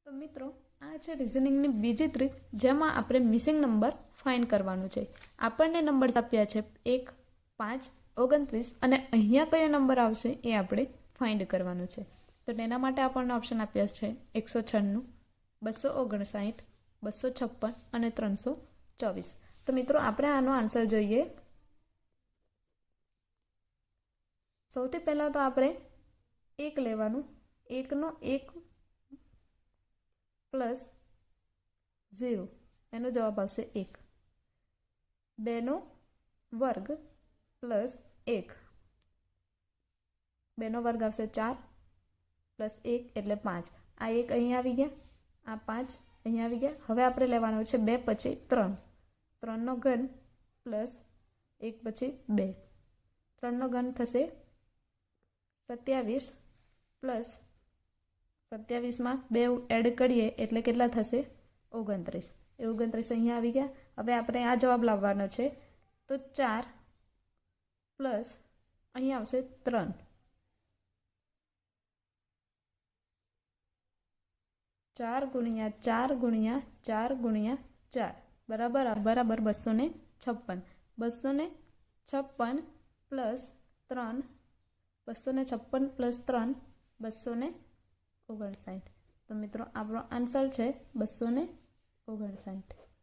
તો મિત્રો આ છે રિઝનિંગની બીજી ટ્રીક, જેમાં આપણે મિસિંગ નંબર ફાઇન્ડ કરવાનું છે. આપણને નંબર આપ્યા છે 1, 5, 29 અને અહીંયા કયો નંબર આવશે એ આપણે ફાઇન્ડ કરવાનું છે. તો તેના માટે આપણને ઓપ્શન આપ્યા છે 196, 259, 256 અને 324. તો મિત્રો આપણે આનો આન્સર જોઈએ. સૌથી પહેલાં તો આપણે 1 લેવાનું. 1નો 1 પ્લસ 0 એનો જવાબ આવશે 1. 2નો વર્ગ પ્લસ 1, 2નો વર્ગ આવશે 4 પ્લસ 1 એટલે 5. આ 1 અહીંયા આવી ગયા, આ 5 અહીંયા આવી ગયા. હવે આપણે લેવાનો છે 2 પછી 3. 3નો ઘન પ્લસ 1 પછી 2. 3નો ઘન થશે 27 પ્લસ 27માં 2 એડ કરીએ એટલે કેટલા થશે 29. એ 29 અહીંયા આવી ગયા. હવે આપણે આ જવાબ લાવવાનો છે. તો 4 પ્લસ અહીંયા આવશે 3. 4 ગુણ્યા 4 ગુણ્યા 4 ગુણ્યા 4 બરાબર 256. 256 પ્લસ 3, 256 પ્લસ 3 259. તો મિત્રો આપણો આન્સર છે 259.